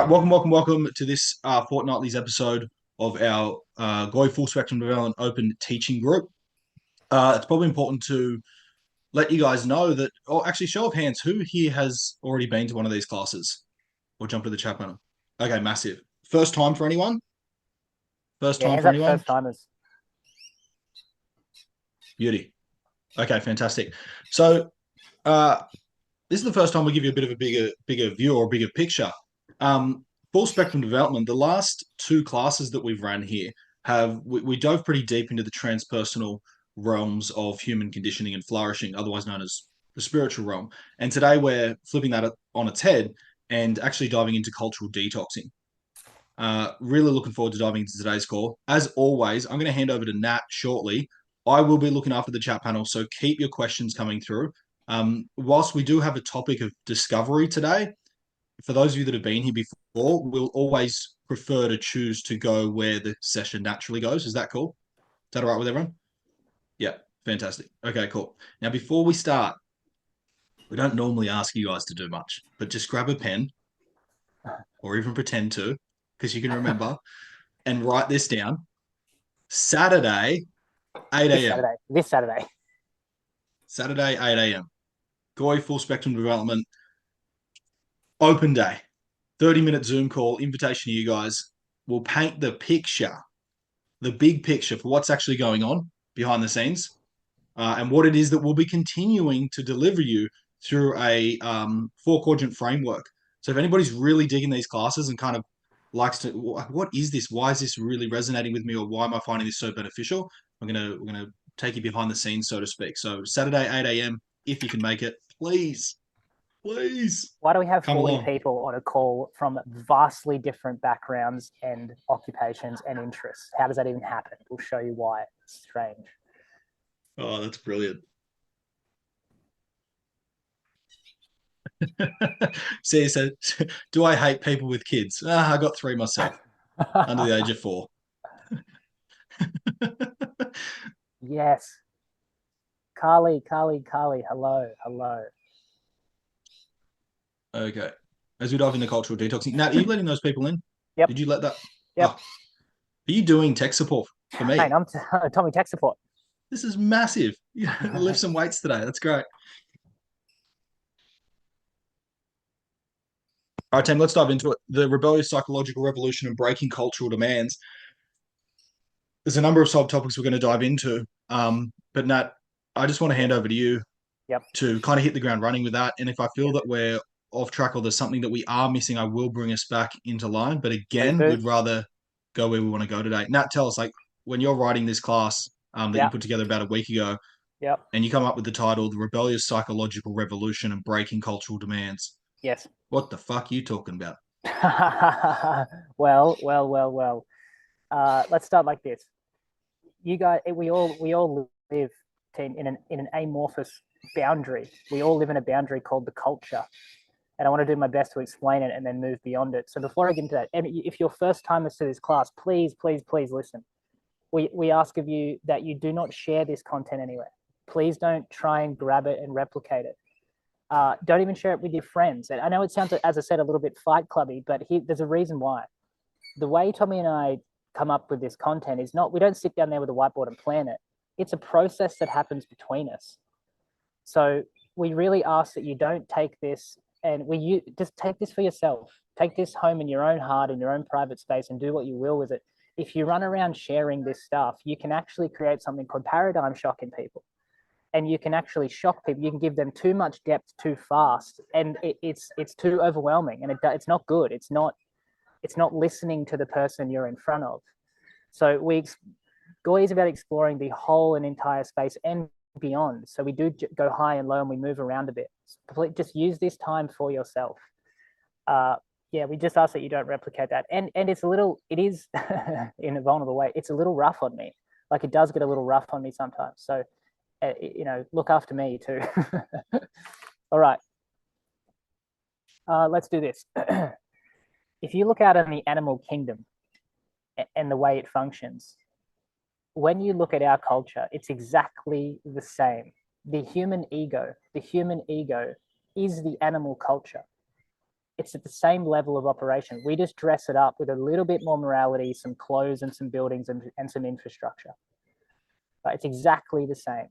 right, welcome to this fortnightly's episode of our Go Full Spectrum Development Open Teaching Group. It's probably important to let you guys know that, or actually, show of hands, who here has already been to one of these classes or jump to the chat panel? Okay, massive. First time for anyone? First Yeah, time hands for up, anyone? first timers. Beauty. Okay, fantastic. So, uh, this is the first time we give you a bit of a bigger view or a bigger picture. Full spectrum development, the last two classes that we've ran here we dove pretty deep into the transpersonal realms of human conditioning and flourishing, otherwise known as the spiritual realm. And today we're flipping that on its head and actually diving into cultural detoxing. Really looking forward to diving into today's call. As always, I'm going to hand over to Nat shortly. I will be looking after the chat panel, so keep your questions coming through. Whilst we do have a topic of discovery today, for those of you that have been here before, we'll always prefer to choose to go where the session naturally goes. Is that cool? Is that all right with everyone? Yeah, fantastic. Okay, cool. Now, before we start, we don't normally ask you guys to do much, but just grab a pen or even pretend to, because you can remember, and write this down. Saturday, 8 This a.m. Saturday. This Saturday. Saturday, 8 a.m. Goy Full Spectrum Development, open day. 30-minute Zoom call, invitation to you guys. We'll paint the picture, the big picture for what's actually going on behind the scenes, and what it is that we'll be continuing to deliver you through a four-quadrant framework. So if anybody's really digging these classes and kind of likes to, what is this? Why is this really resonating with me, or why am I finding this so beneficial? We're gonna take you behind the scenes, so to speak. So Saturday, 8 a.m. If you can make it, please Why do we have come 40 along. people on a call from vastly different backgrounds and occupations and interests? How does that even happen? We'll show you why. It's strange. Oh, that's brilliant. See, so do I hate people with kids? I got three myself under the age of 4. Yes. Carly. Hello. Okay. As we dive into cultural detoxing, Nat, are you letting those people in? Yep. Did you let that? Oh, Yep. are you doing tech support for Mate, me? I'm Tommy Tech Support. This is massive. You lift some weights today. That's great. All right, team, let's dive into it. The rebellious psychological revolution and breaking cultural demands. There's a number of subtopics we're going to dive into. But Nat, I just want to hand over to you Yep. to kind of hit the ground running with that. And if I feel that we're off track or there's something that we are missing, I will bring us back into line. But Please again, do. we'd rather go where we want to go today. Nat, tell us, like, when you're writing this class that you Yep. put together about a week ago, Yep. and you come up with the title, The Rebellious Psychological Revolution and Breaking Cultural Demands. Yes. What the fuck are you talking about? well. Let's start like this. You guys, we all live in an amorphous boundary. We all live in a boundary called the culture, and I want to do my best to explain it and then move beyond it. So before I get into that, and if you're first timers to this class, please listen. We ask of you that you do not share this content anywhere. Please don't try and grab it and replicate it. Don't even share it with your friends. And I know it sounds, as I said, a little bit fight clubby, but there's a reason why. The way Tommy and I come up with this content is not, we don't sit down there with a whiteboard and plan it. It's a process that happens between us. So we really ask that you don't take this and you just take this for yourself. Take this home in your own heart, in your own private space, and do what you will with it. If you run around sharing this stuff, you can actually create something called paradigm shock in people. And you can actually shock people. You can give them too much depth too fast, and it's too overwhelming, and it's not good. It's not listening to the person you're in front of. So Goy is about exploring the whole and entire space and beyond. So we do go high and low, and we move around a bit. Just use this time for yourself. Yeah, we just ask that you don't replicate that. And it is in a vulnerable way, it's a little rough on me. Like, it does get a little rough on me sometimes. So, look after me too. All right. Let's do this. If you look out in the animal kingdom and the way it functions, when you look at our culture, it's exactly the same. The human ego is the animal culture. It's at the same level of operation. We just dress it up with a little bit more morality, some clothes and some buildings and some infrastructure. But it's exactly the same.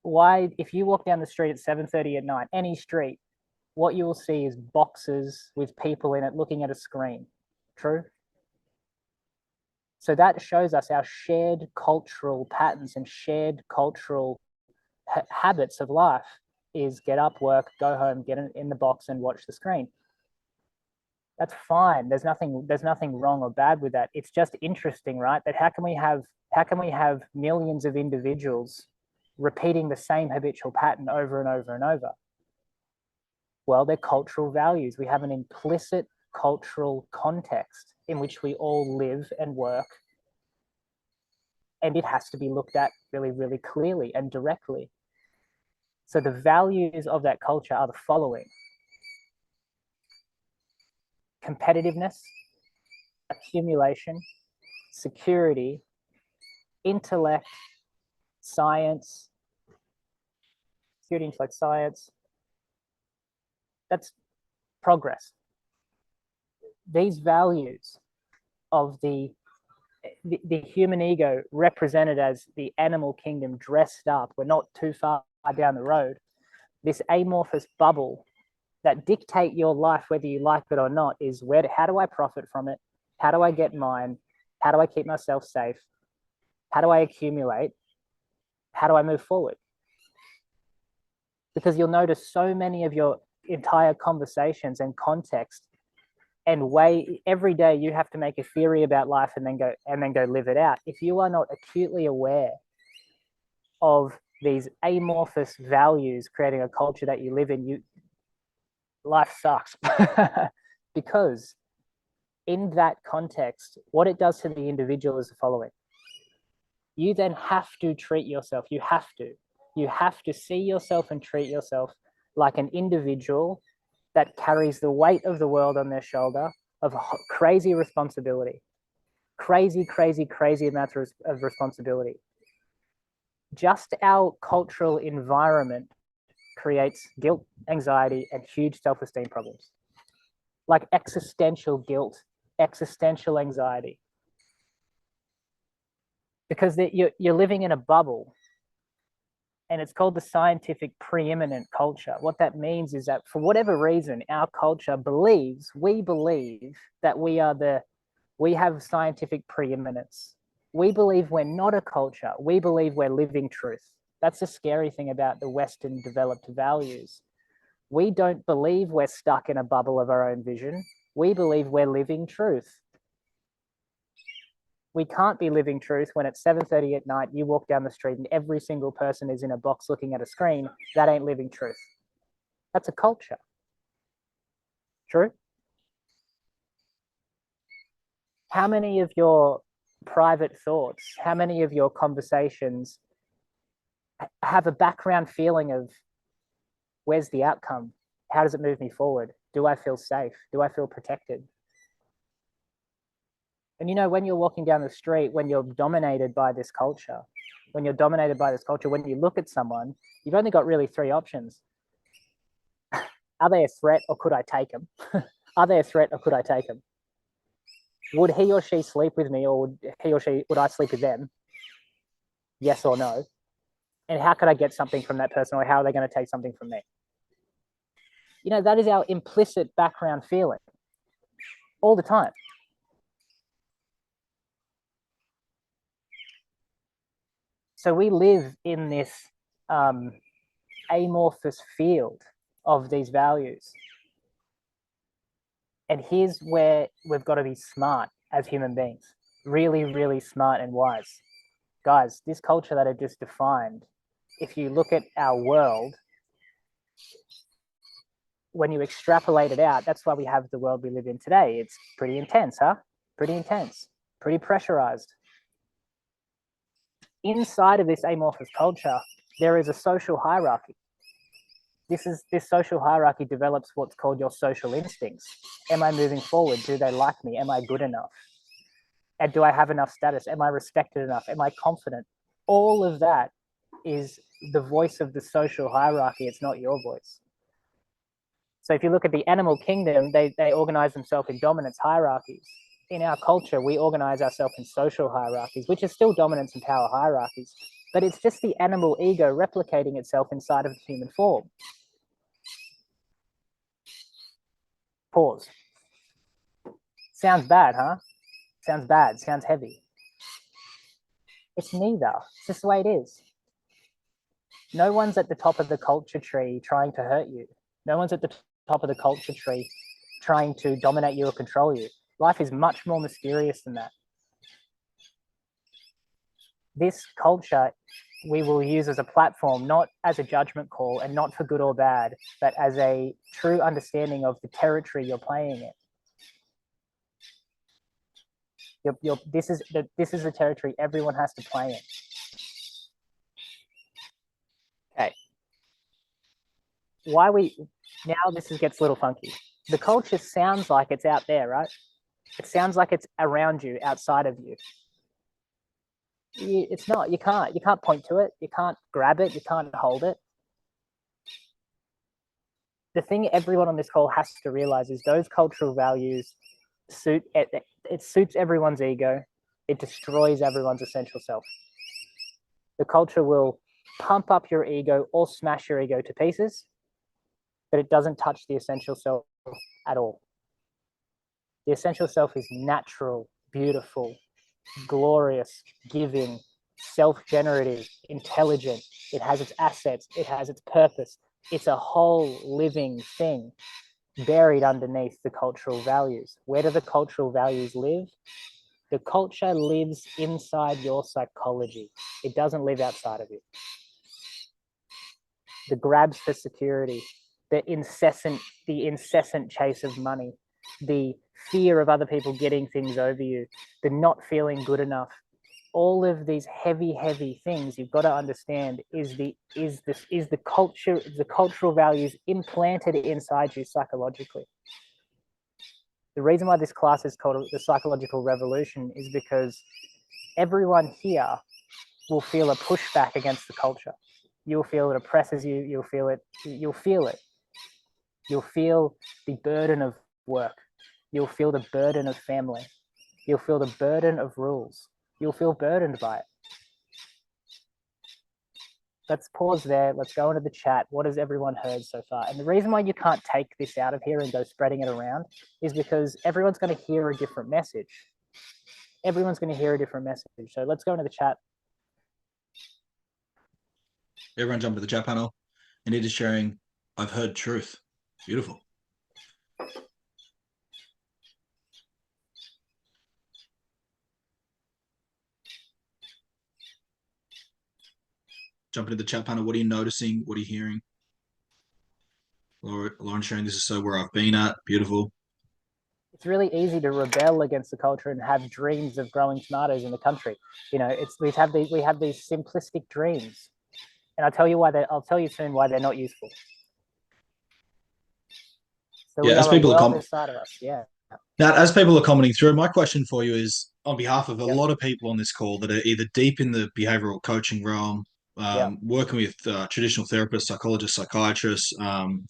Why, if you walk down the street at 7:30 at night, any street, what you will see is boxes with people in it looking at a screen. True? So that shows us our shared cultural patterns and shared cultural habits of life is get up, work, go home, get in the box and watch the screen. That's fine. There's nothing wrong or bad with that. It's just interesting, right? That how can we have millions of individuals repeating the same habitual pattern over and over and over? Well, they're cultural values. We have an implicit cultural context in which we all live and work. And it has to be looked at really, really clearly and directly. So the values of that culture are the following: competitiveness, accumulation, security, intellect, science, security, intellect, science. That's progress. These values of the human ego represented as the animal kingdom dressed up, we're not too far down the road, this amorphous bubble that dictate your life whether you like it or not is how do I profit from it? How do I get mine? How do I keep myself safe? How do I accumulate? How do I move forward? Because you'll notice so many of your entire conversations and context and way every day you have to make a theory about life and then go live it out. If you are not acutely aware of these amorphous values creating a culture that you live in, life sucks. Because in that context, what it does to the individual is the following. You then have to treat yourself. You have to see yourself and treat yourself like an individual that carries the weight of the world on their shoulder of crazy responsibility, crazy amounts of responsibility. Just our cultural environment creates guilt, anxiety, and huge self-esteem problems, like existential guilt, existential anxiety, because you're living in a bubble. And it's called the scientific preeminent culture. What that means is that for whatever reason, our culture we believe that we have scientific preeminence. We believe we're not a culture. We believe we're living truth. That's the scary thing about the Western developed values. We don't believe we're stuck in a bubble of our own vision. We believe we're living truth. We can't be living truth when at 7:30 at night you walk down the street and every single person is in a box looking at a screen. That ain't living truth. That's a culture. True? How many of your private thoughts, how many of your conversations have a background feeling of where's the outcome? How does it move me forward? Do I feel safe? Do I feel protected? And when you're walking down the street, when you're dominated by this culture, when you look at someone, you've only got really three options. Are they a threat or could I take them? Are they a threat or could I take them? Would he or she sleep with me or would I sleep with them? Yes or no? And how could I get something from that person or how are they going to take something from me? That is our implicit background feeling all the time. So we live in this amorphous field of these values. And here's where we've got to be smart as human beings, really, really smart and wise. Guys, this culture that I just defined, if you look at our world, when you extrapolate it out, that's why we have the world we live in today. It's pretty intense, huh? Pretty intense, pretty pressurized. Inside of this amorphous culture, there is a social hierarchy. This social hierarchy develops what's called your social instincts. Am I moving forward? Do they like me? Am I good enough? And do I have enough status? Am I respected enough? Am I confident? All of that is the voice of the social hierarchy. It's not your voice. So if you look at the animal kingdom, they organize themselves in dominance hierarchies. In our culture, we organize ourselves in social hierarchies, which is still dominance and power hierarchies, but it's just the animal ego replicating itself inside of the human form. Pause. Sounds bad, huh? Sounds bad, sounds heavy. It's neither. It's just the way it is. No one's at the top of the culture tree trying to hurt you. No one's at the top of the culture tree trying to dominate you or control you. Life is much more mysterious than that. This culture we will use as a platform, not as a judgment call and not for good or bad, but as a true understanding of the territory you're playing in. This is the territory everyone has to play in. Okay. Now this gets a little funky. The culture sounds like it's out there, right? It sounds like it's around you, outside of you. It's not. You can't point to it. You can't grab it. You can't hold it. The thing everyone on this call has to realize is those cultural values it suits everyone's ego. It destroys everyone's essential self. The culture will pump up your ego or smash your ego to pieces, but it doesn't touch the essential self at all. The essential self is natural, beautiful, glorious, giving, self-generative, intelligent. It has its assets. It has its purpose. It's a whole living thing buried underneath the cultural values. Where do the cultural values live? The culture lives inside your psychology. It doesn't live outside of you. The grabs for security, the incessant chase of money, the fear of other people getting things over you, the not feeling good enough, all of these heavy things you've got to understand is the cultural values implanted inside you psychologically. The reason why this class is called the psychological revolution is because everyone here will feel a pushback against the culture. You'll feel it oppresses you. You'll feel it. You'll feel the burden of work. You'll feel the burden of family. You'll feel the burden of rules. You'll feel burdened by it. Let's pause there. Let's go into the chat. What has everyone heard so far? And the reason why you can't take this out of here and go spreading it around is because everyone's going to hear a different message. Everyone's going to hear a different message. So let's go into the chat. Everyone jump to the chat panel. And it is sharing, I've heard truth. Beautiful. Jump into the chat panel. What are you noticing? What are you hearing? Lauren sharing, this is so where I've been at. Beautiful. It's really easy to rebel against the culture and have dreams of growing tomatoes in the country. You know, we have these simplistic dreams, and I'll tell you soon why they're not useful. So yeah, as people are inside of us. Yeah. Now, as people are commenting through, my question for you is on behalf of a lot of people on this call that are either deep in the behavioral coaching realm, working with traditional therapists, psychologists, psychiatrists,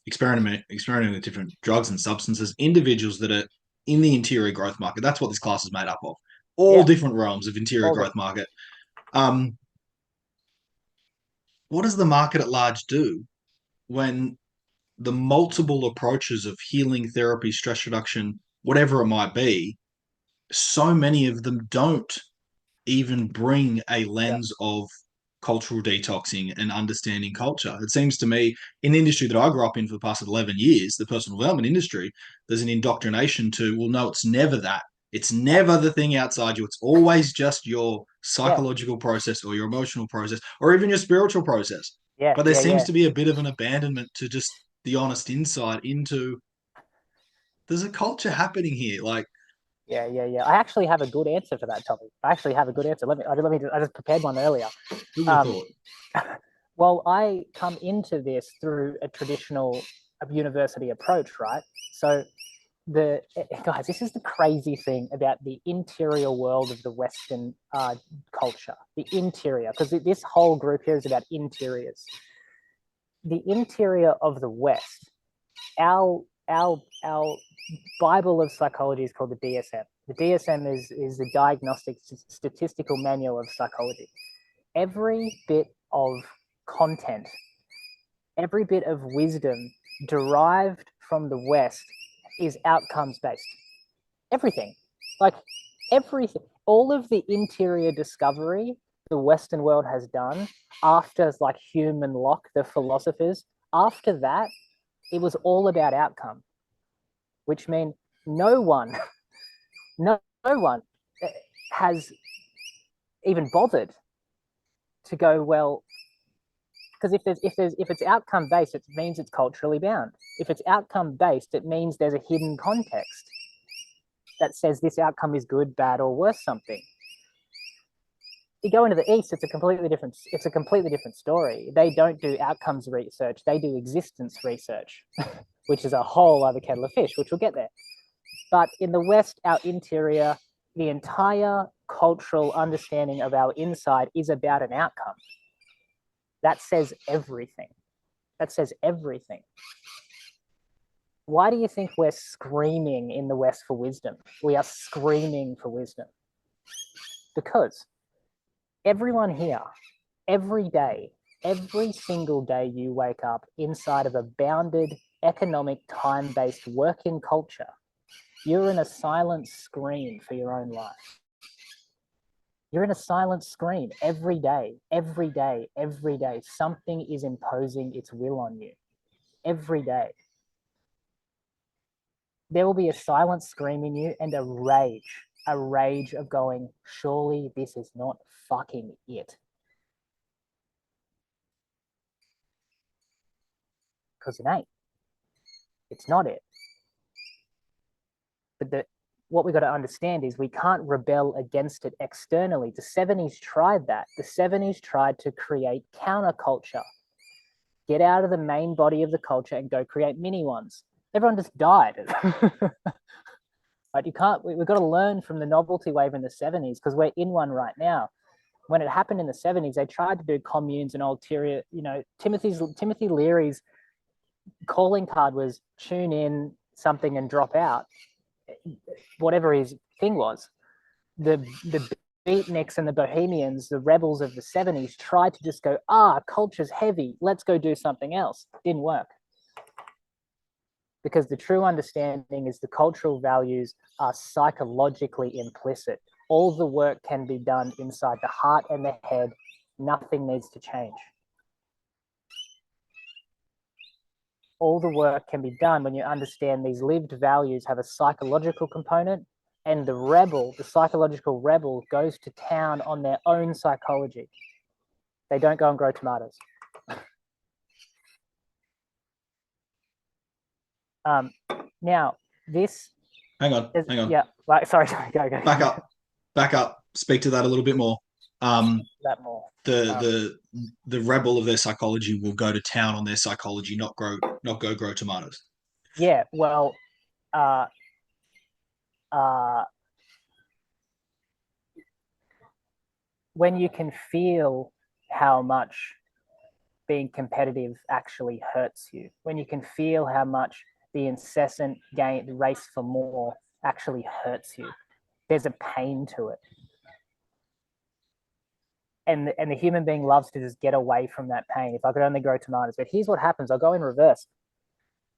experimenting with different drugs and substances, individuals that are in the interior growth market. That's what this class is made up of. All different realms of interior growth market. What does the market at large do when the multiple approaches of healing, therapy, stress reduction, whatever it might be, so many of them don't even bring a lens of cultural detoxing and understanding culture? It seems to me, in the industry that I grew up in for the past 11 years, the personal development industry, there's an indoctrination to, well, no, it's never that. It's never the thing outside you. It's always just your psychological process or your emotional process or even your spiritual process. But there seems to be a bit of an abandonment to just the honest insight into, there's a culture happening here. Like, yeah. I actually have a good answer for that topic. I just prepared one earlier. Who would have thought? Well, I come into this through a traditional university approach, right? So guys, this is the crazy thing about the interior world of the Western culture, the interior, because this whole group here is about interiors. The interior of the West Our Bible of psychology is called the DSM. The DSM is the Diagnostic Statistical Manual of Psychology. Every bit of content, every bit of wisdom derived from the West is outcomes based. Everything, like everything, all of the interior discovery the Western world has done after like Hume and Locke, the philosophers, after that, it was all about outcome, which means no one has even bothered to go, well, because if it's outcome based, it means it's culturally bound. If it's outcome based, it means there's a hidden context that says this outcome is good, bad, or worse something. You go into the East, it's a completely different story. They don't do outcomes research, they do existence research, which is a whole other kettle of fish, which we'll get there. But in the West, our interior, the entire cultural understanding of our inside is about an outcome. That says everything. That says everything. Why do you think we're screaming in the West for wisdom? We are screaming for wisdom. Because everyone here, every day, every single day you wake up inside of a bounded, economic, time-based working culture, you're in a silent scream for your own life. You're in a silent scream every day, every day, every day. Something is imposing its will on you. Every day. There will be a silent scream in you and a rage of going, surely this is not fucking it. Because it ain't. It's not it. But what we got to understand is we can't rebel against it externally. The 70s tried that. The 70s tried to create counterculture. Get out of the main body of the culture and go create mini ones. Everyone just died. Right? We've got to learn from the novelty wave in the 70s because we're in one right now. When it happened in the 70s, they tried to do communes and ulterior, Timothy Leary's calling card was tune in something and drop out. Whatever his thing was, the beatniks and the bohemians, the rebels of the 70s, tried to just go, culture's heavy, let's go do something else. Didn't work. Because the true understanding is the cultural values are psychologically implicit. All the work can be done inside the heart and the head. Nothing needs to change. All the work can be done when you understand these lived values have a psychological component, and the psychological rebel goes to town on their own psychology. They don't go and grow tomatoes. Now, this... Hang on. Yeah, right, sorry, go. Back up. Speak to that a little bit more. That more. The rebel of their psychology will go to town on their psychology, not go grow tomatoes. Yeah, well, when you can feel how much being competitive actually hurts you, when you can feel how much the incessant race for more actually hurts you, there's a pain to it. And the human being loves to just get away from that pain. If I could only grow tomatoes. But here's what happens. I'll go in reverse.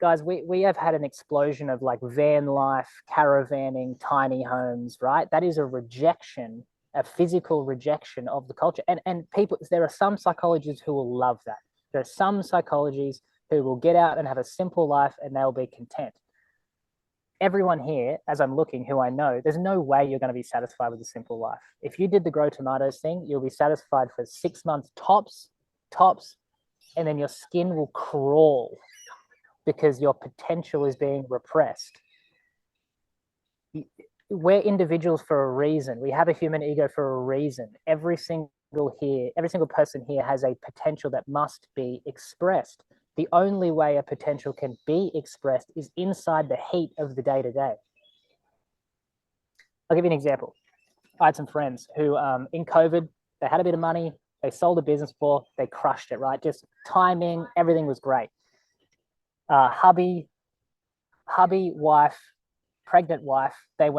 Guys, we have had an explosion of like van life, caravanning, tiny homes, right? That is a rejection, a physical rejection of the culture. And people, there are some psychologists who will love that. There are some psychologists who will get out and have a simple life and they'll be content. Everyone here, as I'm looking, who I know, there's no way you're going to be satisfied with a simple life. If you did the grow tomatoes thing, you'll be satisfied for 6 months tops, and then your skin will crawl because your potential is being repressed. We're individuals for a reason. We have a human ego for a reason. Every single person here has a potential that must be expressed. The only way a potential can be expressed is inside the heat of the day-to-day. I'll give you an example. I had some friends who, in COVID, they had a bit of money, they sold a business for, they crushed it, right? Just timing, everything was great. Hubby, wife, pregnant wife. They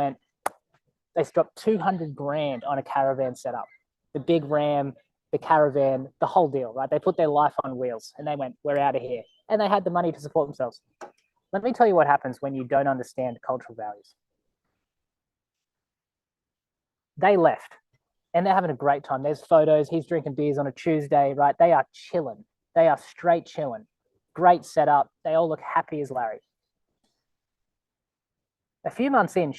dropped 200 grand on a caravan setup. The big ram, the caravan, the whole deal, right? They put their life on wheels and they went, we're out of here. And they had the money to support themselves. Let me tell you what happens when you don't understand cultural values. They left and they're having a great time. There's photos. He's drinking beers on a Tuesday, right? They are chilling. They are straight chilling. Great setup. They all look happy as Larry. A few months in,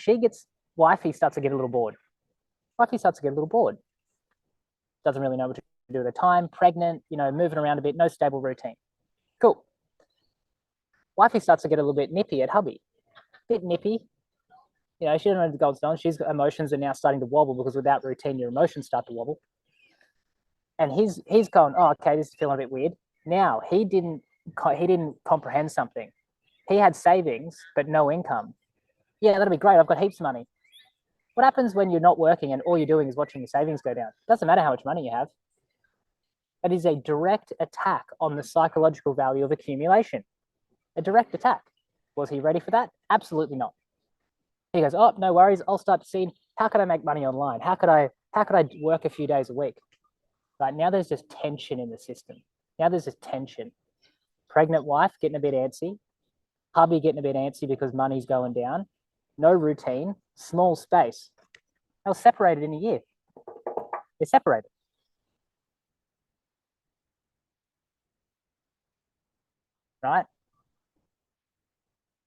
wifey starts to get a little bored. Doesn't really know what to do at the time. Pregnant, moving around a bit, no stable routine. Cool. Wifey starts to get a little bit nippy at hubby. Bit nippy. She doesn't know the gold standard. She's emotions are now starting to wobble because without routine, your emotions start to wobble. And he's going, oh, okay, this is feeling a bit weird. Now he didn't comprehend something. He had savings but no income. Yeah, that'll be great. I've got heaps of money. What happens when you're not working and all you're doing is watching your savings go down? Doesn't matter how much money you have. That is a direct attack on the psychological value of accumulation. A direct attack. Was he ready for that? Absolutely not. He goes, oh, no worries. I'll start to see how could I make money online? How could I work a few days a week? Right now, there's just tension in the system. Pregnant wife getting a bit antsy. Hubby getting a bit antsy because money's going down. No routine. Small space. They were separated in a year. They're separated. Right?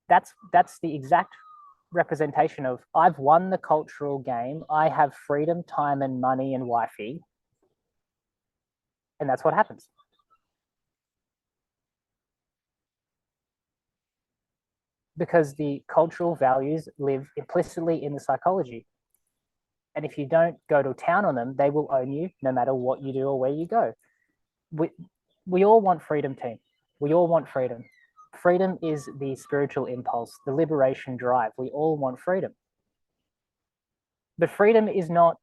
That's the exact representation of I've won the cultural game. I have freedom, time, and money and wifey. And that's what happens. Because the cultural values live implicitly in the psychology. And if you don't go to town on them, they will own you no matter what you do or where you go. We all want freedom, team. We all want freedom. Freedom is the spiritual impulse, the liberation drive. We all want freedom. But freedom is not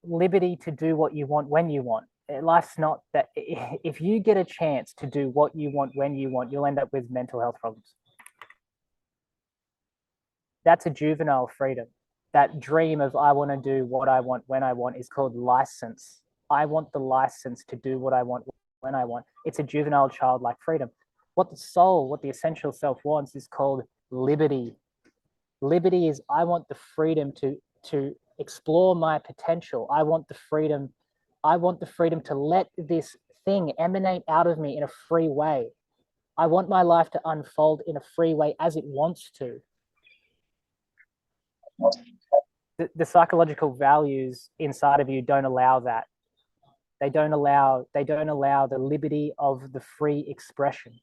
liberty to do what you want when you want. Life's not that. If you get a chance to do what you want when you want, you'll end up with mental health problems. That's a juvenile freedom. That dream of I want to do what I want when I want is called license. I want the license to do what I want when I want. It's a juvenile childlike freedom. What the soul, what the essential self wants is called liberty. Liberty is I want the freedom to explore my potential. I want the freedom to let this thing emanate out of me in a free way. I want my life to unfold in a free way as it wants to. The psychological values inside of you don't allow that. They don't allow the liberty of the free expression.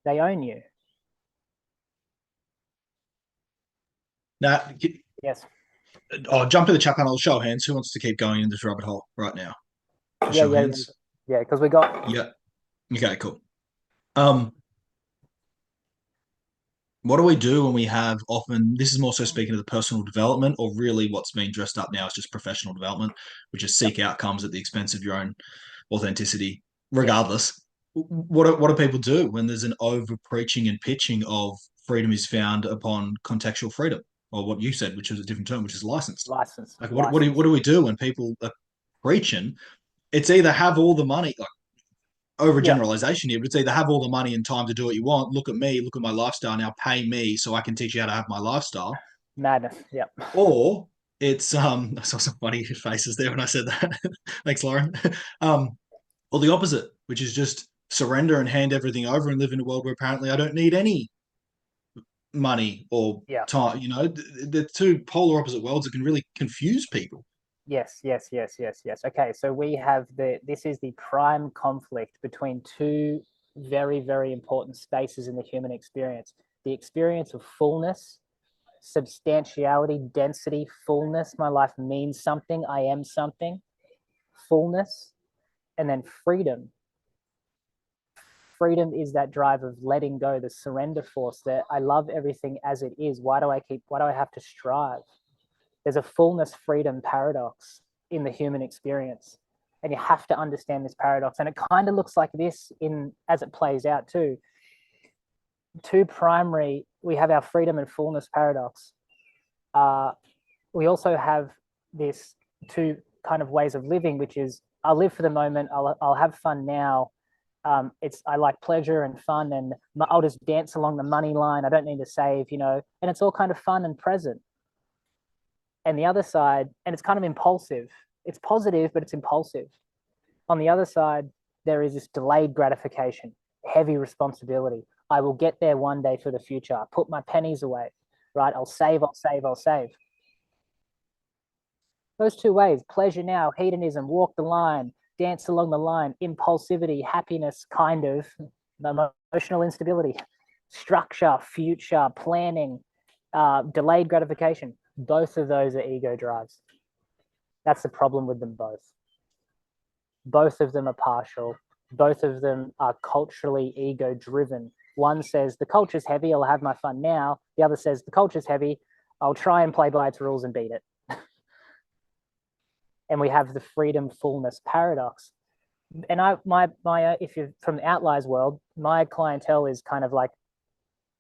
They own you. Now, yes. I'll jump in the chat panel. Show of hands. Who wants to keep going in this rabbit hole right now? Show hands. Yeah, because we got. Yeah. Okay. Cool. What do we do when we have often, this is more so speaking of the personal development, or really what's being dressed up now is just professional development, which is seek outcomes at the expense of your own authenticity, regardless. What do people do when there's an over preaching and pitching of freedom is found upon contextual freedom, or what you said, which is a different term, which is license? Like what do we do when people are preaching? It's either have all the money, like overgeneralization here, but it's either have all the money and time to do what you want. Look at me, look at my lifestyle now, pay me so I can teach you how to have my lifestyle. Madness. Yep. Or it's I saw some funny faces there when I said that. Thanks, Lauren. Or the opposite, which is just surrender and hand everything over and live in a world where apparently I don't need any money or time. The two polar opposite worlds that can really confuse people. Yes. Okay, so we have this is the prime conflict between two very, very important spaces in the human experience. The experience of fullness, substantiality, density, fullness. My life means something. I am something. Fullness. And then freedom. Freedom is that drive of letting go, the surrender force that I love everything as it is. Why do I have to strive? There's a fullness freedom paradox in the human experience. And you have to understand this paradox. And it kind of looks like this as it plays out too. two primary, we have our freedom and fullness paradox. We also have this two kind of ways of living, which is I'll live for the moment, I'll have fun now. I like pleasure and fun, and I'll just dance along the money line. I don't need to save, and it's all kind of fun and present. And the other side, and it's kind of impulsive. It's positive, but it's impulsive. On the other side, there is this delayed gratification, heavy responsibility. I will get there one day for the future. I put my pennies away, right? I'll save, I'll save, I'll save. Those two ways, pleasure now, hedonism, walk the line, dance along the line, impulsivity, happiness, kind of, emotional instability, structure, future, planning, delayed gratification. Both of those are ego drives. That's the problem with them both. Both of them are partial. Both of them are culturally ego driven. One says the culture's heavy, I'll have my fun now. The other says the culture's heavy, I'll try and play by its rules and beat it. And we have the freedom fullness paradox. And if you're from the outliers world, my clientele is kind of like,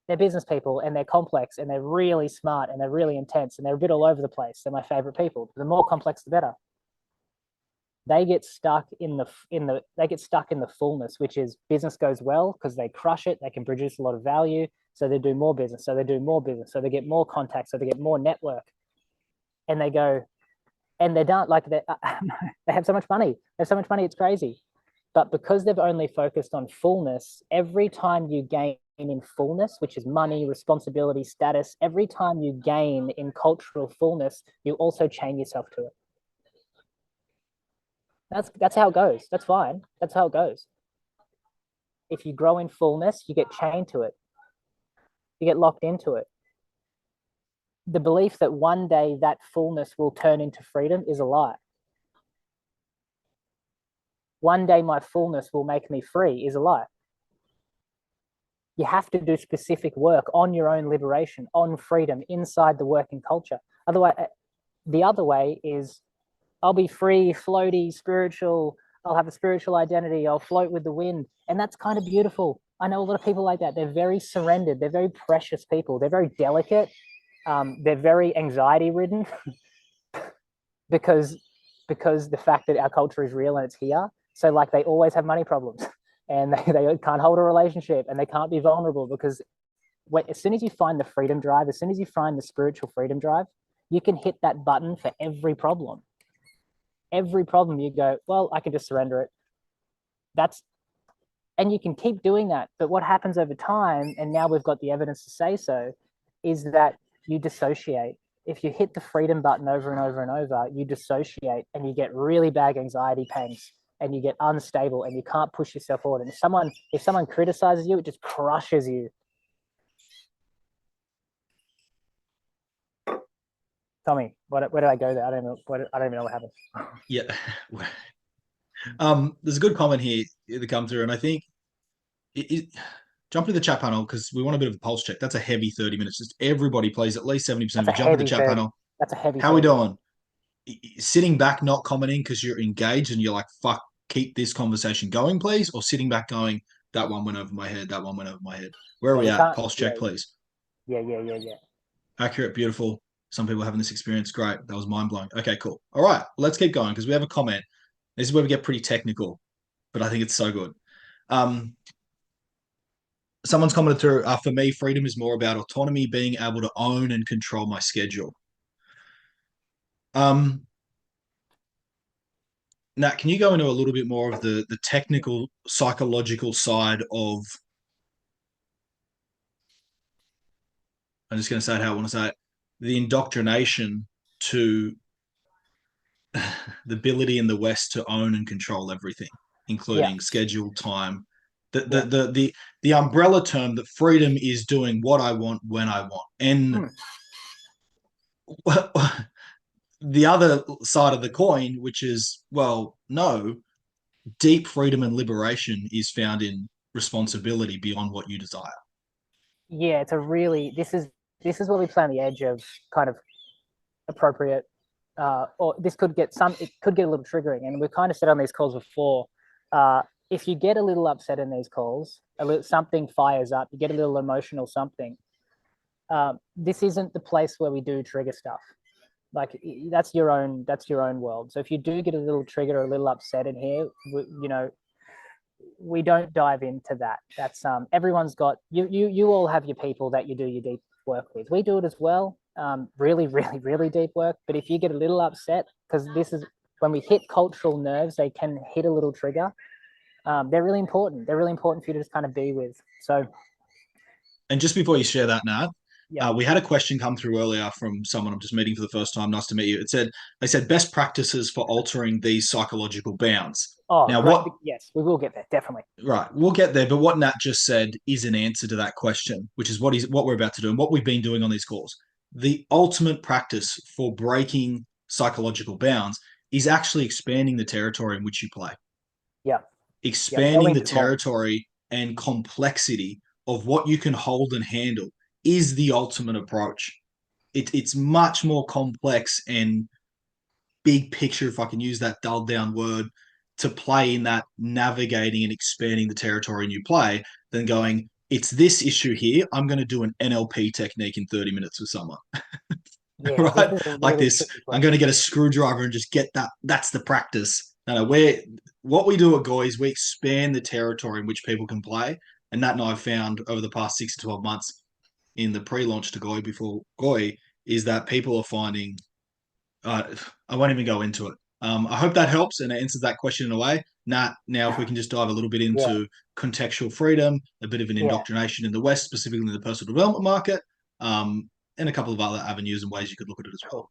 they're business people and they're complex and they're really smart and they're really intense and they're a bit all over the place. They're my favorite people. The more complex, the better. They get stuck in the fullness, which is business goes well because they crush it. They can produce a lot of value, so they do more business. So they do more business. So they get more contacts. So they get more network, and they go, and they're done. Like they have so much money. They have so much money. It's crazy. But because they've only focused on fullness, every time you gain in fullness, which is money, responsibility, status, every time you gain in cultural fullness, you also chain yourself to it. That's how it goes. That's fine. That's how it goes. If you grow in fullness, you get chained to it. You get locked into it. The belief that one day that fullness will turn into freedom is a lie. One day my fullness will make me free is a lie. You have to do specific work on your own liberation, on freedom, inside the working culture. Otherwise, the other way is I'll be free, floaty, spiritual. I'll have a spiritual identity. I'll float with the wind. And that's kind of beautiful. I know a lot of people like that. They're very surrendered. They're very precious people. They're very delicate. They're very anxiety ridden because the fact that our culture is real and it's here. So like they always have money problems and they can't hold a relationship and they can't be vulnerable because as soon as you find the freedom drive, as soon as you find the spiritual freedom drive, you can hit that button for every problem. Every problem you go, well, I can just surrender it. And you can keep doing that. But what happens over time, and now we've got the evidence to say so, is that you dissociate. If you hit the freedom button over and over and over, you dissociate and you get really bad anxiety pangs and you get unstable and you can't push yourself forward. And if someone criticizes you, it just crushes you. Tommy, where did I go there? I don't even know what happened. Yeah. There's a good comment here that come through, and I think jump to the chat panel because we want a bit of a pulse check. That's a heavy 30 minutes. Just everybody, please, at least 70% of you jump to the chat panel. That's a heavy. How are we doing? Sitting back, not commenting because you're engaged and you're like, fuck, keep this conversation going, please, or sitting back going, that one went over my head, that one went over my head. Where are we at? Pulse check, please. Yeah. Accurate, beautiful. Some people having this experience. Great. That was mind-blowing. Okay, cool. All right, let's keep going because we have a comment. This is where we get pretty technical, but I think it's so good. Someone's commented through, for me, freedom is more about autonomy, being able to own and control my schedule. Nat, can you go into a little bit more of the technical, psychological side of, I'm just going to say it how I want to say it, the indoctrination to the ability in the West to own and control everything, including schedule, time. The umbrella term that freedom is doing what I want when I want. And the other side of the coin, which is, well, no, deep freedom and liberation is found in responsibility beyond what you desire. Yeah, it's a really, this is where we play on the edge of kind of appropriate, or it could get a little triggering. And we've kind of said on these calls before, if you get a little upset in these calls, a little something fires up, you get a little emotional something. This isn't the place where we do trigger stuff. Like that's your own world. So if you do get a little triggered or a little upset in here, we don't dive into that. That's everyone's got you all have your people that you do your deep work with. We do it as well. Really, really, really deep work. But if you get a little upset, because this is when we hit cultural nerves, they can hit a little trigger. They're really important. They're really important for you to just kind of be with. So, and just before you share that, Nat, yeah. we had a question come through earlier from someone I'm just meeting for the first time. Nice to meet you. They said best practices for altering these psychological bounds. Oh, Now, great. what? Yes, we will get there, definitely. Right, we'll get there. But what Nat just said is an answer to that question, which is what we're about to do and what we've been doing on these calls. The ultimate practice for breaking psychological bounds is actually expanding the territory in which you play. Yeah. Expanding the territory and complexity of what you can hold and handle is the ultimate approach. It's much more complex and big picture, if I can use that dulled down word, to play in that navigating and expanding the territory you play than going, it's this issue here. I'm going to do an NLP technique in 30 minutes with someone. Yeah, right? this is a Like really this, I'm going to get a screwdriver and just get that. That's the practice. No, what we do at GOI is we expand the territory in which people can play. And that, and I've found over the past 6 to 12 months in the pre-launch to GOI before GOI is that people are finding I won't even go into it. I hope that helps and answers that question in a way. Nat, now if we can just dive a little bit into contextual freedom, a bit of an indoctrination in the West, specifically in the personal development market, and a couple of other avenues and ways you could look at it as well.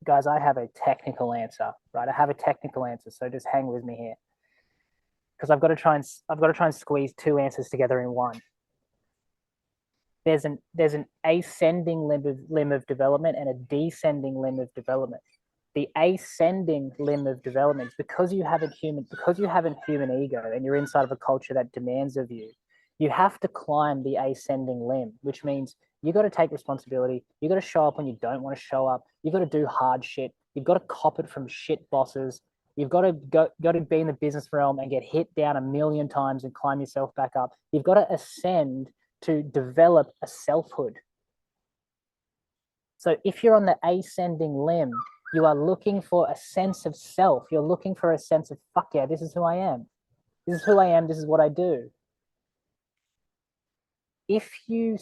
Guys, I have a technical answer, right? I have a technical answer, so just hang with me here, because I've got to try and squeeze two answers together in one. There's an ascending limb of development and a descending limb of development. The ascending limb of development is because you have a human ego and you're inside of a culture that demands of you. You have to climb the ascending limb, which means you got to take responsibility. You got to show up when you don't want to show up. You've got to do hard shit. You've got to cop it from shit bosses. You've got to be in the business realm and get hit down a million times and climb yourself back up. You've got to ascend to develop a selfhood. So if you're on the ascending limb, you are looking for a sense of self. You're looking for a sense of, fuck yeah, this is who I am. This is who I am. This is what I do. If you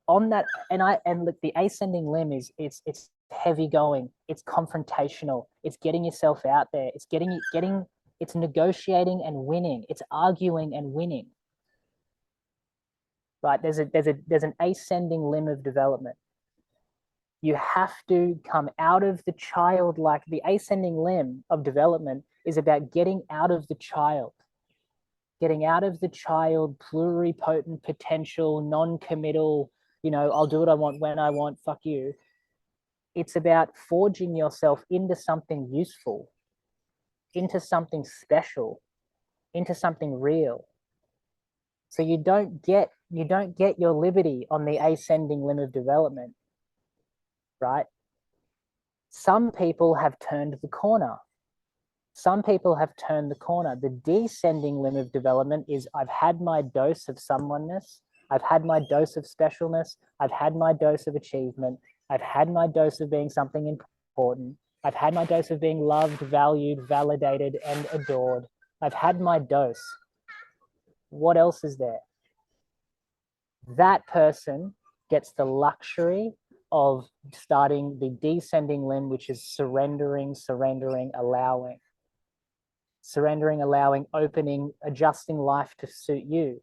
on that, and look, the ascending limb is it's heavy going. It's confrontational. It's getting yourself out there. It's it's negotiating and winning. It's arguing and winning. Right? There's an ascending limb of development. You have to come out of the childlike. The ascending limb of development is about getting out of the child, pluripotent, potential, non-committal, I'll do what I want when I want, fuck you. It's about forging yourself into something useful, into something special, into something real. So you don't get your liberty on the ascending limb of development, right? Some people have turned the corner. The descending limb of development is I've had my dose of someoneness. I've had my dose of specialness. I've had my dose of achievement. I've had my dose of being something important. I've had my dose of being loved, valued, validated, and adored. I've had my dose. What else is there? That person gets the luxury of starting the descending limb, which is surrendering, allowing. Surrendering, allowing, opening, adjusting life to suit you.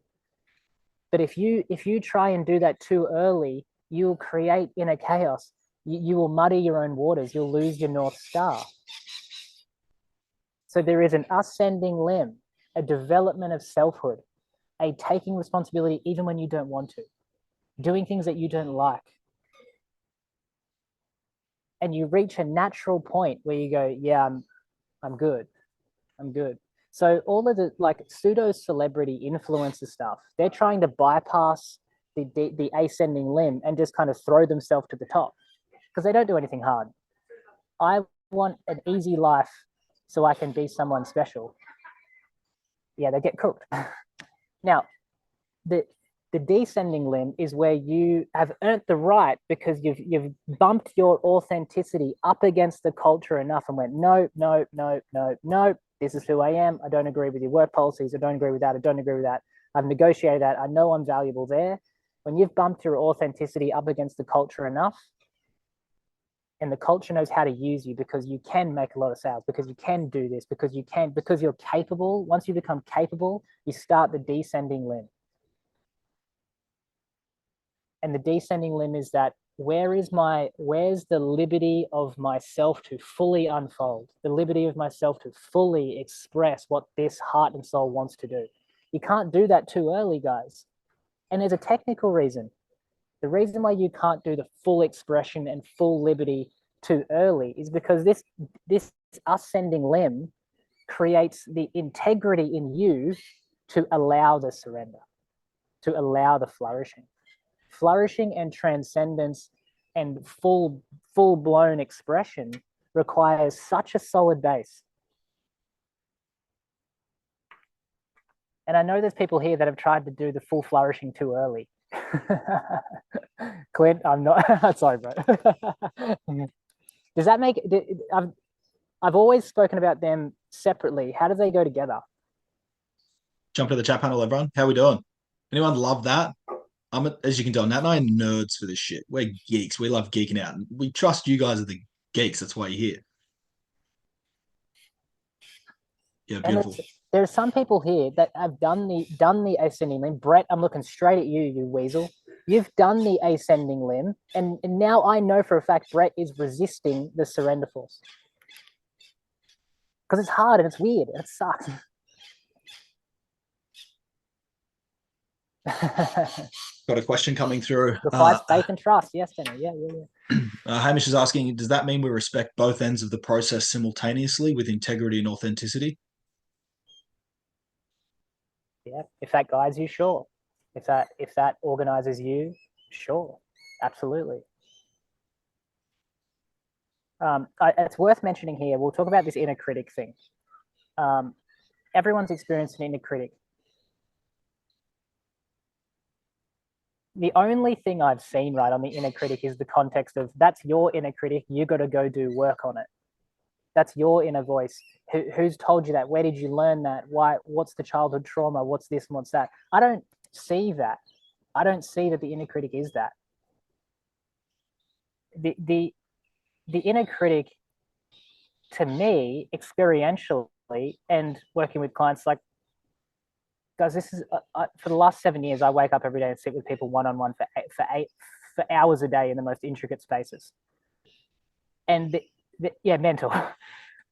But if you try and do that too early, you'll create inner chaos. You will muddy your own waters. You'll lose your North Star. So there is an ascending limb, a development of selfhood, a taking responsibility even when you don't want to, doing things that you don't like. And you reach a natural point where you go, yeah, I'm good. So all of the pseudo celebrity influencer stuff, they're trying to bypass the ascending limb and just kind of throw themselves to the top because they don't do anything hard. I want an easy life so I can be someone special. Yeah, they get cooked. Now, the descending limb is where you have earned the right because you've bumped your authenticity up against the culture enough and went, no, no, no, no, no, this is who I am. I don't agree with your work policies. I don't agree with that. I don't agree with that. I've negotiated that. I know I'm valuable there. When you've bumped your authenticity up against the culture enough, and the culture knows how to use you because you can make a lot of sales, because you can do this, because you're capable. Once you become capable, you start the descending limb. And the descending limb is that where's the liberty of myself to fully unfold, the liberty of myself to fully express what this heart and soul wants to do. You can't do that too early, guys. And there's a technical reason. The reason why you can't do the full expression and full liberty too early is because this ascending limb creates the integrity in you to allow the surrender, to allow the flourishing. Flourishing and transcendence and full-blown expression requires such a solid base. And I know there's people here that have tried to do the full flourishing too early. Clint, I'm not sorry, bro. Does that make I've always spoken about them separately. How do they go together? Jump to the chat panel, everyone. How we doing? Anyone love that? As you can tell, Nat and I are nerds for this shit. We're geeks. We love geeking out. And we trust you guys are the geeks. That's why you're here. Yeah, beautiful. There are some people here that have done the ascending limb. Brett, I'm looking straight at you, you weasel. You've done the ascending limb, and now I know for a fact Brett is resisting the surrender force. Because it's hard and it's weird and it sucks. Got a question coming through. Requires faith and trust. Yes, Danny. Yeah. Hamish is asking, does that mean we respect both ends of the process simultaneously with integrity and authenticity? Yeah. If that guides you, sure. If that organizes you, sure. Absolutely. It's worth mentioning here. We'll talk about this inner critic thing. Everyone's experienced an inner critic. The only thing I've seen right on the inner critic is the context of that's your inner critic. You got to go do work on it. That's your inner voice. Who's told you that? Where did you learn that? Why? What's the childhood trauma? What's this and what's that? I don't see that. I don't see that the inner critic is that. The inner critic, to me, experientially, and working with clients, like, guys, this is for the last 7 years. I wake up every day and sit with people one-on-one for hours a day in the most intricate spaces. And mental.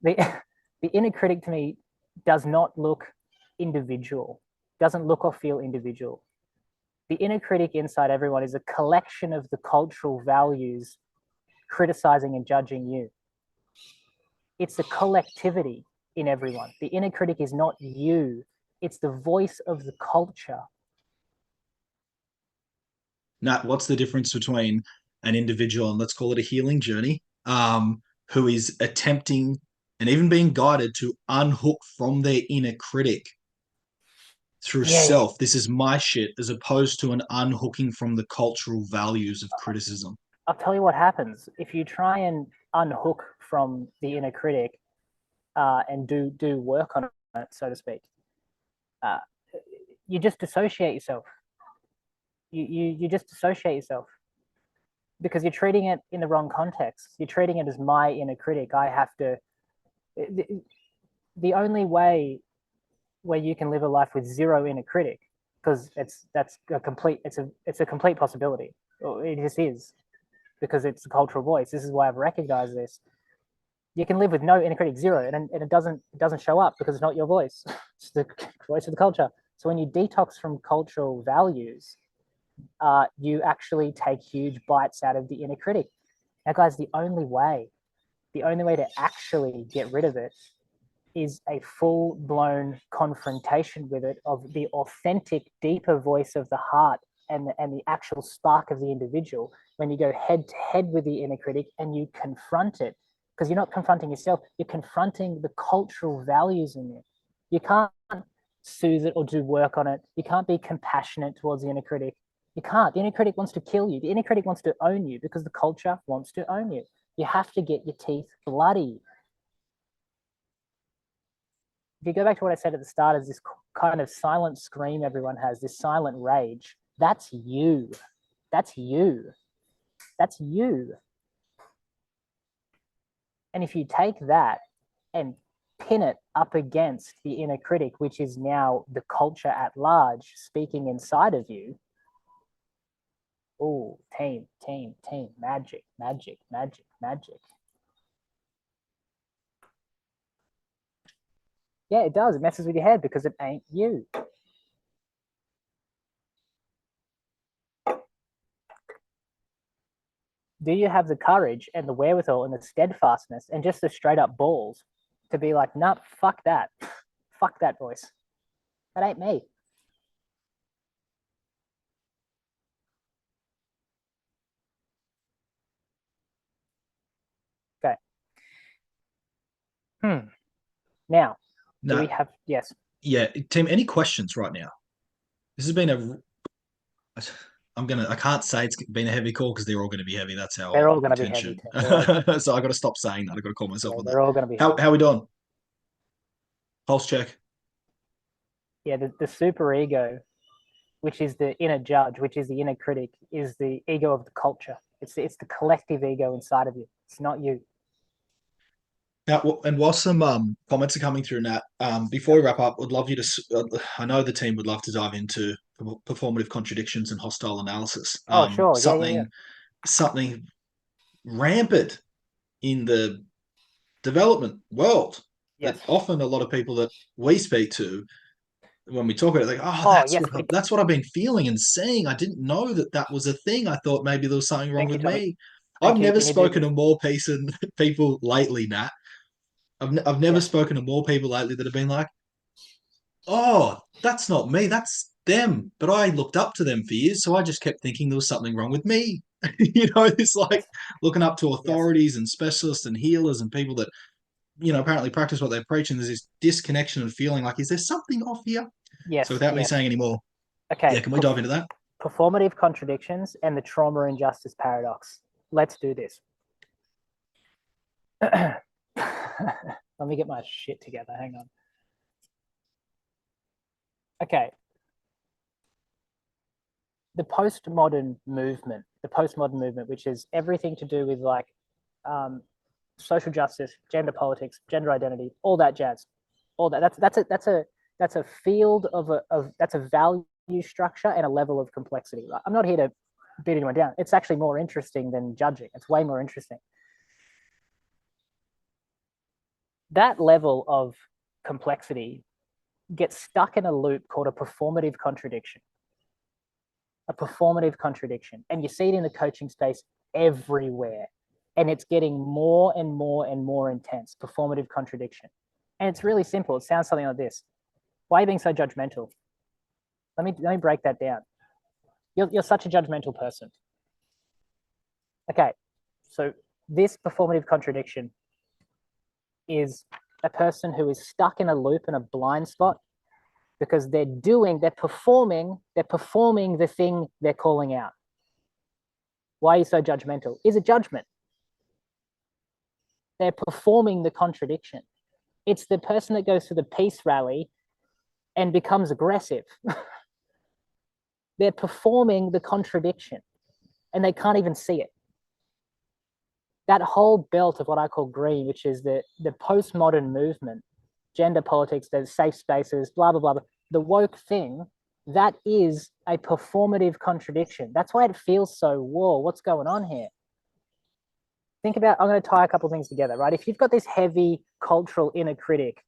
The inner critic to me does not look individual, doesn't look or feel individual. The inner critic inside everyone is a collection of the cultural values criticizing and judging you. It's a collectivity in everyone. The inner critic is not you. It's the voice of the culture. Nat, what's the difference between an individual and let's call it a healing journey, who is attempting and even being guided to unhook from their inner critic through self? This is my shit, as opposed to an unhooking from the cultural values of criticism. I'll tell you what happens. If you try and unhook from the inner critic and do work on it, so to speak, you just dissociate yourself. You just dissociate yourself because you're treating it in the wrong context. You're treating it as my inner critic. I have to. The only way where you can live a life with zero inner critic, because it's a complete possibility. It just is, because it's a cultural voice. This is why I've recognized this. You can live with no inner critic, zero, and it doesn't show up because it's not your voice. It's the voice of the culture. So when you detox from cultural values, you actually take huge bites out of the inner critic. Now, guys, the only way to actually get rid of it is a full-blown confrontation with it of the authentic, deeper voice of the heart and the actual spark of the individual. When you go head to head with the inner critic and you confront it, because you're not confronting yourself, you're confronting the cultural values in it. You can't soothe it or do work on it. You can't be compassionate towards the inner critic. You can't. The inner critic wants to kill you. The inner critic wants to own you because the culture wants to own you. You have to get your teeth bloody. If you go back to what I said at the start, is this kind of silent scream everyone has, this silent rage. That's you. That's you. That's you. And if you take that and pin it up against the inner critic, which is now the culture at large speaking inside of you, oh, team, magic, magic, magic, magic. Yeah, it does. It messes with your head because it ain't you. Do you have the courage and the wherewithal and the steadfastness and just the straight up balls to be like, nah, fuck that. Fuck that voice. That ain't me. Okay. Now, do we have, yes. Yeah, Tim, any questions right now? This has been I can't say it's been a heavy call because they're all going to be heavy. That's our They're all going to be intention. heavy. So I got to stop saying that. I got to call myself on that. They're all going to be heavy. How we doing? Pulse check. Yeah, the super ego, which is the inner judge, which is the inner critic, is the ego of the culture. It's the collective ego inside of you. It's not you. Now, and while some comments are coming through, Nat, before we wrap up, I'd love you to. I know the team would love to dive into performative contradictions and hostile analysis. Oh, sure. Something rampant in the development world. Yes. That often a lot of people that we speak to, when we talk about it, like, that's what I've been feeling and seeing. I didn't know that was a thing. I thought maybe there was something wrong with me. I've never spoken to more people lately, Nat. I've never spoken to more people lately that have been like, oh, that's not me, that's them. But I looked up to them for years, so I just kept thinking there was something wrong with me. It's like looking up to authorities and specialists and healers and people that, apparently practice what they preach, and there's this disconnection and feeling like, is there something off here? Yes. So without me saying any more, okay. Yeah, can we dive into that? Performative contradictions and the trauma injustice paradox. Let's do this. Let me get my shit together. Hang on. Okay. The postmodern movement, which is everything to do with like social justice, gender politics, gender identity, all that jazz, all that. That's a field that's a value structure and a level of complexity. I'm not here to beat anyone down. It's actually more interesting than judging. It's way more interesting. That level of complexity gets stuck in a loop called a performative contradiction. A performative contradiction. And you see it in the coaching space everywhere. And it's getting more and more and more intense. Performative contradiction. And it's really simple. It sounds something like this. Why are you being so judgmental? Let me break that down. You're such a judgmental person. Okay, so this performative contradiction is a person who is stuck in a loop in a blind spot because they're performing the thing they're calling out. Why are you so judgmental? Is it judgment? They're performing the contradiction. It's the person that goes to the peace rally and becomes aggressive. They're performing the contradiction and they can't even see it. That whole belt of what I call green, which is the postmodern movement, gender politics, the safe spaces, blah, blah, blah, the woke thing, that is a performative contradiction. That's why it feels so, whoa, what's going on here? Think about, I'm going to tie a couple of things together, right? If you've got this heavy cultural inner critic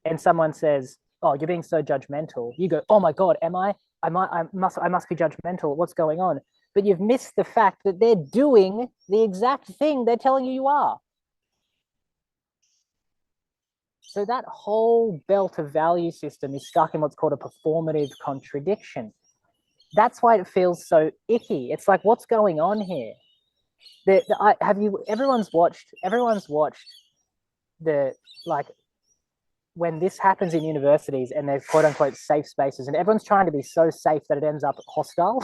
and someone says, oh, you're being so judgmental, you go, oh my God, am I? I must be judgmental. What's going on? But you've missed the fact that they're doing the exact thing they're telling you are. So that whole belt of value system is stuck in what's called a performative contradiction. That's why it feels so icky. It's like, what's going on here? Everyone's watched the, like, when this happens in universities and there's quote unquote safe spaces and everyone's trying to be so safe that it ends up hostile,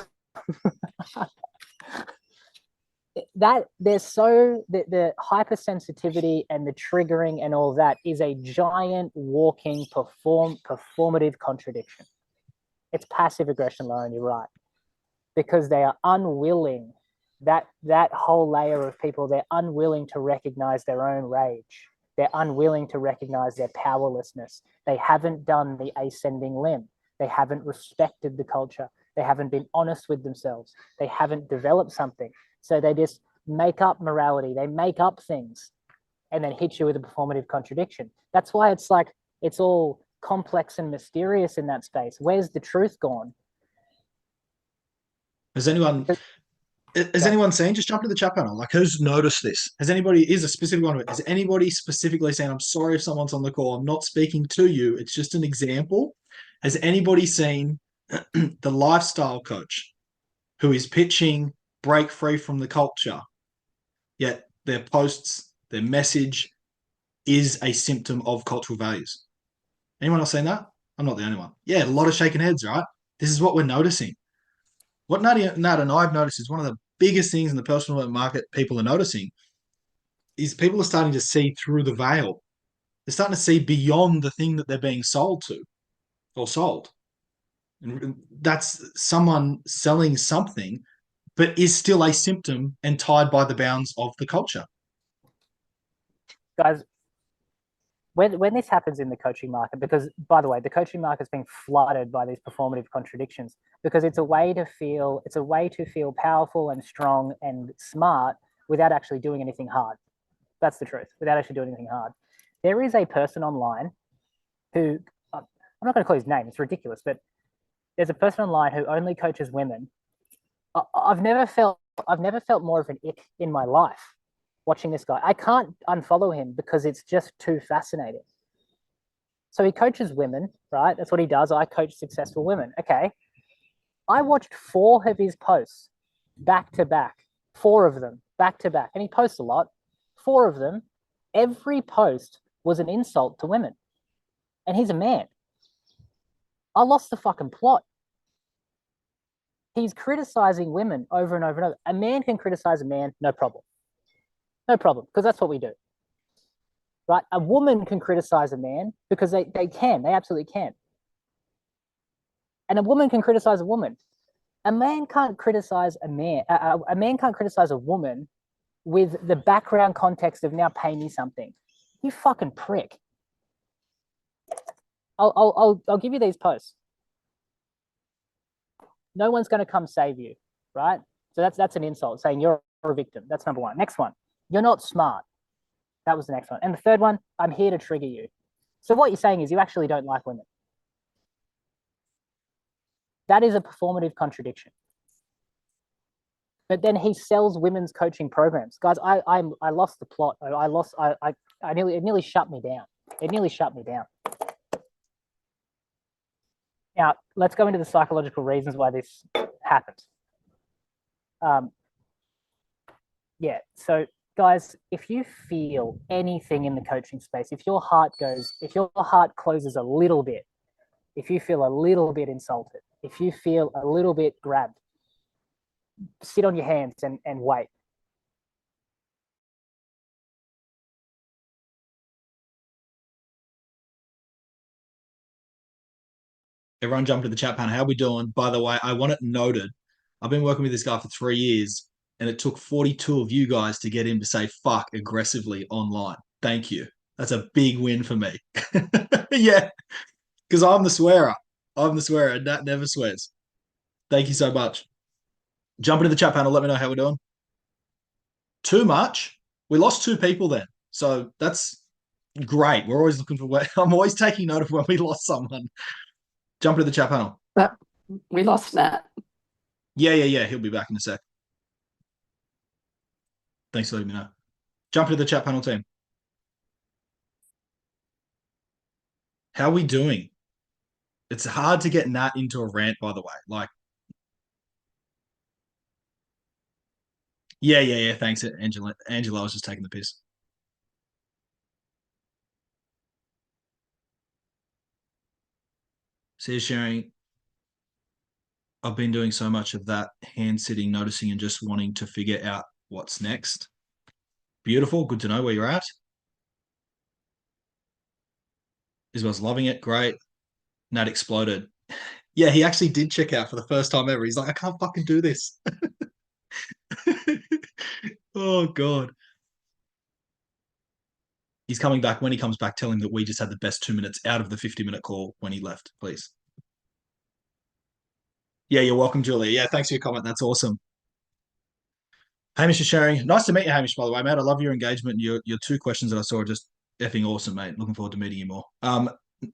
that there's so the hypersensitivity and the triggering and all that is a giant walking performative contradiction. It's passive aggression, Lauren, you're right. Because they are unwilling, that whole layer of people, they're unwilling to recognize their own rage. They're unwilling to recognize their powerlessness. They haven't done the ascending limb. They haven't respected the culture. They haven't been honest with themselves. They haven't developed something. So they just make up morality. They make up things and then hit you with a performative contradiction. That's why it's like, it's all complex and mysterious in that space. Where's the truth gone? Has anyone seen? Just jump to the chat panel. Like, who's noticed this? Has anybody, is a specific one of it? Has anybody specifically saying, I'm sorry if someone's on the call, I'm not speaking to you, it's just an example. Has anybody seen the lifestyle coach who is pitching break free from the culture, yet their posts, their message is a symptom of cultural values? Anyone else seen that? I'm not the only one. Yeah, a lot of shaking heads, right? This is what we're noticing. What Nat and I've noticed is one of the biggest things in the personal market people are noticing is people are starting to see through the veil. They're starting to see beyond the thing that they're being sold to or sold. And that's someone selling something, but is still a symptom and tied by the bounds of the culture. Guys, when this happens in the coaching market, because by the way, the coaching market is being flooded by these performative contradictions, because it's a way to feel powerful and strong and smart without actually doing anything hard. That's the truth, without actually doing anything hard. There is a person online who, I'm not going to call his name, it's ridiculous, but there's a person online who only coaches women. I've never felt more of an ick in my life watching this guy. I can't unfollow him because it's just too fascinating. So he coaches women, right? That's what he does. I coach successful women. Okay. I watched 4 of his posts back to back, 4 of them back to back. And he posts a lot. 4 of them, every post was an insult to women. And he's a man. I lost the fucking plot. He's criticizing women over and over and over. A man can criticize a man, no problem. No problem, because that's what we do. Right? A woman can criticize a man because they can. They absolutely can. And a woman can criticize a woman. A man can't criticize a man. A man can't criticize a woman with the background context of now pay me something. You fucking prick. I'll give you these posts. No one's going to come save you, right? So that's an insult, saying you're a victim. That's number 1. Next one, you're not smart. That was the next one. And the third one, I'm here to trigger you. So what you're saying is you actually don't like women. That is a performative contradiction. But then he sells women's coaching programs. Guys, I lost the plot. It nearly shut me down. It nearly shut me down. Now, let's go into the psychological reasons why this happens. Yeah, so guys, if you feel anything in the coaching space, if your heart closes a little bit, if you feel a little bit insulted, if you feel a little bit grabbed, sit on your hands and wait. Everyone jump to the chat panel. How are we doing? By the way, I want it noted. I've been working with this guy for 3 years, and it took 42 of you guys to get him to say fuck aggressively online. Thank you. That's a big win for me. Yeah, because I'm the swearer. I'm the swearer, and Nat never swears. Thank you so much. Jump into the chat panel. Let me know how we're doing. Too much? We lost 2 people then. So that's great. We're always looking for I'm always taking note of when we lost someone. Jump into the chat panel. We lost Nat. Yeah. He'll be back in a sec. Thanks for letting me know. Jump into the chat panel, team. How are we doing? It's hard to get Nat into a rant, by the way. Like, yeah. Thanks, Angela. Angela was just taking the piss. So you're sharing, I've been doing so much of that hand sitting, noticing, and just wanting to figure out what's next. Beautiful. Good to know where you're at. Isabel's loving it. Great. Nat exploded. Yeah, he actually did check out for the first time ever. He's like, I can't fucking do this. Oh, God. He's coming back. When he comes back, tell him that we just had the best 2 minutes out of the 50-minute call when he left, please. Yeah, you're welcome, Julia. Yeah, thanks for your comment. That's awesome. Hamish is sharing. Nice to meet you, Hamish, by the way, mate. I love your engagement. Your two questions that I saw are just effing awesome, mate. Looking forward to meeting you more.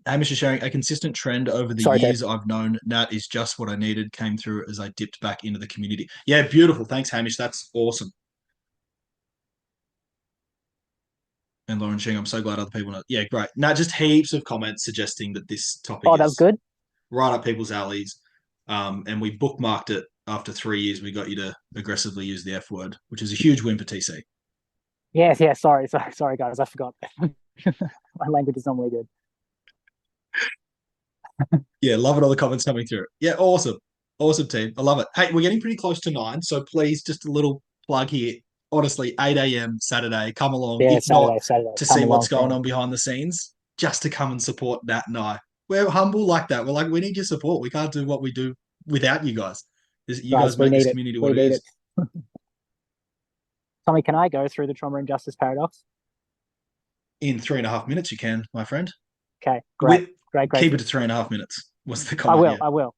Hamish is sharing a consistent trend over the years I've known Nat is just what I needed, came through as I dipped back into the community. Yeah, beautiful. Thanks, Hamish. That's awesome. And Lauren Shing, I'm so glad other people know. Yeah, great. Nat, just heaps of comments suggesting that this topic that was good. Right up people's alleys. And we bookmarked it after 3 years. We got you to aggressively use the F word, which is a huge win for TC. Yes, yeah. Sorry, guys. I forgot. My language is normally good. Yeah, loving all the comments coming through. Yeah, awesome. Awesome, team. I love it. Hey, we're getting pretty close to 9, so please, just a little plug here. Honestly, 8 a.m. Saturday, come along. Yeah, if Saturday, not to see what's going on behind the scenes, just to come and support Nat and I. We're humble like that. We're like, we need your support. We can't do what we do without you guys. You guys make this community what it is. Tommy, can I go through the trauma and justice paradox? In 3.5 minutes, you can, my friend. Okay, great. Keep it to 3.5 minutes. What's the comment? I will.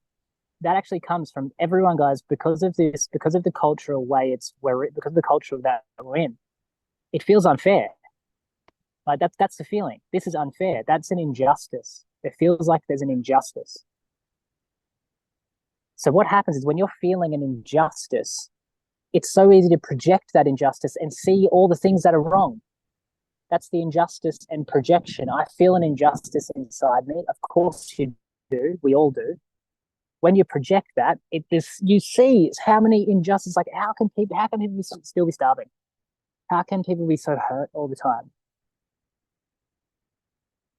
That actually comes from everyone, guys, because of the cultural way because of the culture that we're in. It feels unfair. Like that's the feeling. This is unfair. That's an injustice. It feels like there's an injustice. So what happens is when you're feeling an injustice, it's so easy to project that injustice and see all the things that are wrong. That's the injustice and projection. I feel an injustice inside me. Of course you do. We all do. When you project that, you see how many injustices. Like how can people still be starving? How can people be so hurt all the time?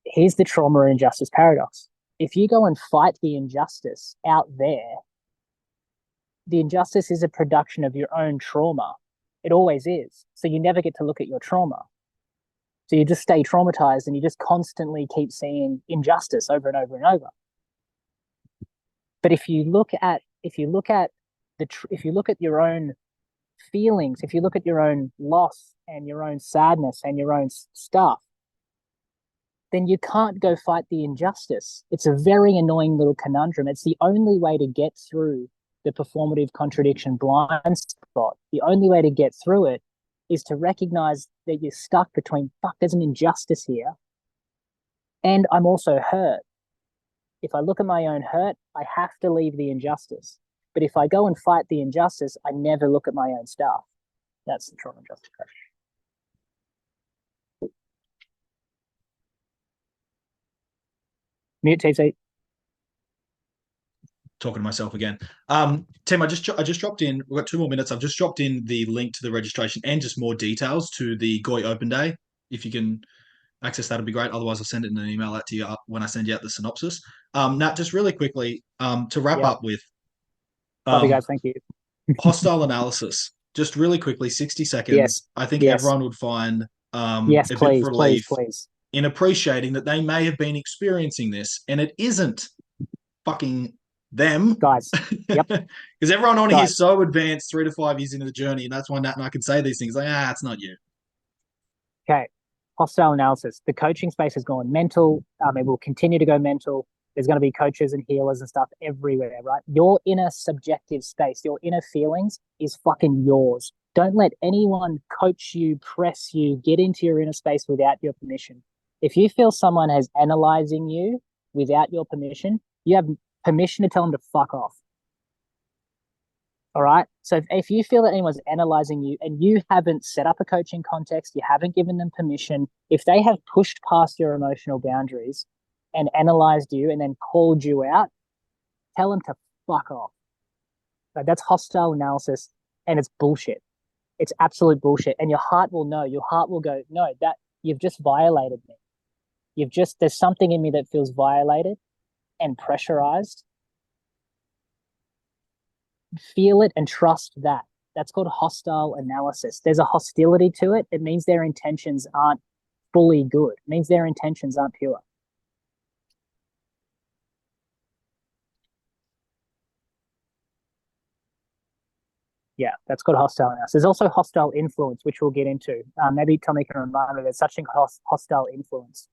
Here's the trauma and injustice paradox. If you go and fight the injustice out there, the injustice is a production of your own trauma. It always is. So you never get to look at your trauma. So you just stay traumatized and you just constantly keep seeing injustice over and over and over. But if you look at your own feelings, if you look at your own loss and your own sadness and your own stuff, then you can't go fight the injustice. It's a very annoying little conundrum. It's the only way to get through the performative contradiction blind spot. The only way to get through it is to recognize that you're stuck between, fuck, there's an injustice here, and I'm also hurt. If I look at my own hurt, I have to leave the injustice. But if I go and fight the injustice, I never look at my own stuff. That's the trauma and justice crash. Mute TC. Talking to myself again. Tim, I just dropped in. We've got 2 more minutes. I've just dropped in the link to the registration and just more details to the Goy Open Day. If you can access that, would be great. Otherwise, I'll send it in an email out to you when I send you out the synopsis. Nat, just really quickly to wrap up with. Love you guys. Thank you. Hostile analysis. Just really quickly, 60 seconds. Yes. I think everyone would find a bit of relief in appreciating that they may have been experiencing this, and it isn't fucking them, guys. Yep. Because everyone on here is so advanced 3 to 5 years into the journey, and that's why Nat and I can say these things like, it's not you. Okay. Hostile analysis. The coaching space has gone mental. It will continue to go mental. There's going to be coaches and healers and stuff everywhere, right? Your inner subjective space, your inner feelings is fucking yours. Don't let anyone coach you, press you, get into your inner space without your permission. If you feel someone is analyzing you without your permission, you have permission to tell them to fuck off. All right? So if you feel that anyone's analyzing you and you haven't set up a coaching context, you haven't given them permission, if they have pushed past your emotional boundaries and analyzed you and then called you out, tell them to fuck off. Like, that's hostile analysis, and it's bullshit. It's absolute bullshit. And your heart will know. Your heart will go, no, that you've just violated me. There's something in me that feels violated. and pressurized, feel it and trust that. That's called hostile analysis. There's a hostility to it. It means their intentions aren't fully good. It means their intentions aren't pure. Yeah, that's called hostile analysis. There's also hostile influence, which we'll get into. Maybe Tommy can remind me. There's such thing called hostile influence.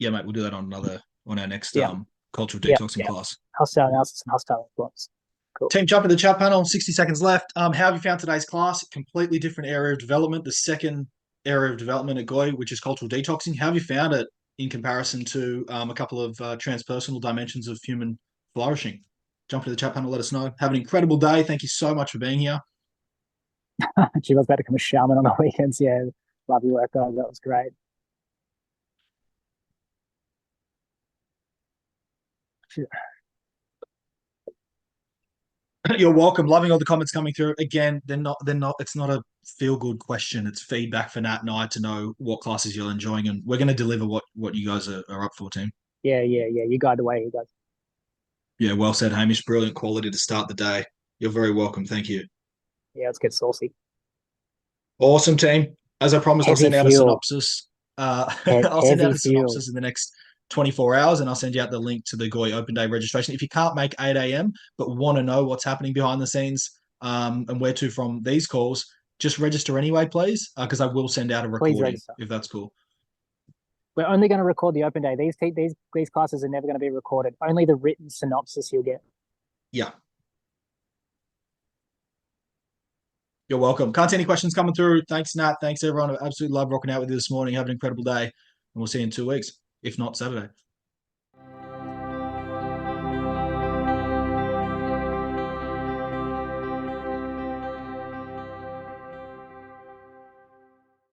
Yeah, mate, we'll do that on our next Yeah. cultural Yeah, detoxing class. Hostile analysis and hostile influence. Cool. Team, jump in the chat panel. 60 seconds left. How have you found today's class? Completely different area of development. The second area of development at GOI, which is cultural detoxing. How have you found it in comparison to a couple of transpersonal dimensions of human flourishing? Jump into the chat panel. Let us know. Have an incredible day. Thank you so much for being here. She was about to become a shaman on the weekends. Yeah, love your work, guys. That was great. You're welcome. Loving all the comments coming through. Again, they're not. It's not a feel-good question. It's feedback for Nat and I to know what classes you're enjoying, and we're going to deliver what you guys are up for, team. Yeah. You guide the way, you guys. Yeah, well said, Hamish. Brilliant quality to start the day. You're very welcome. Thank you. Yeah, let's get saucy. Awesome, team. As I promised, I'll Heavy send out a fuel. synopsis. I'll send out Heavy a fuel. synopsis in the next 24 hours, and I'll send you out the link to the GOI Open Day registration. If you can't make 8 a.m. but want to know what's happening behind the scenes and where to from these calls, just register anyway, please, because I will send out a recording if that's cool. We're only going to record the open day. These classes are never going to be recorded. Only the written synopsis you'll get. Yeah. You're welcome. Can't see any questions coming through. Thanks, Nat. Thanks, everyone. I absolutely love rocking out with you this morning. Have an incredible day. And we'll see you in 2 weeks, if not Saturday.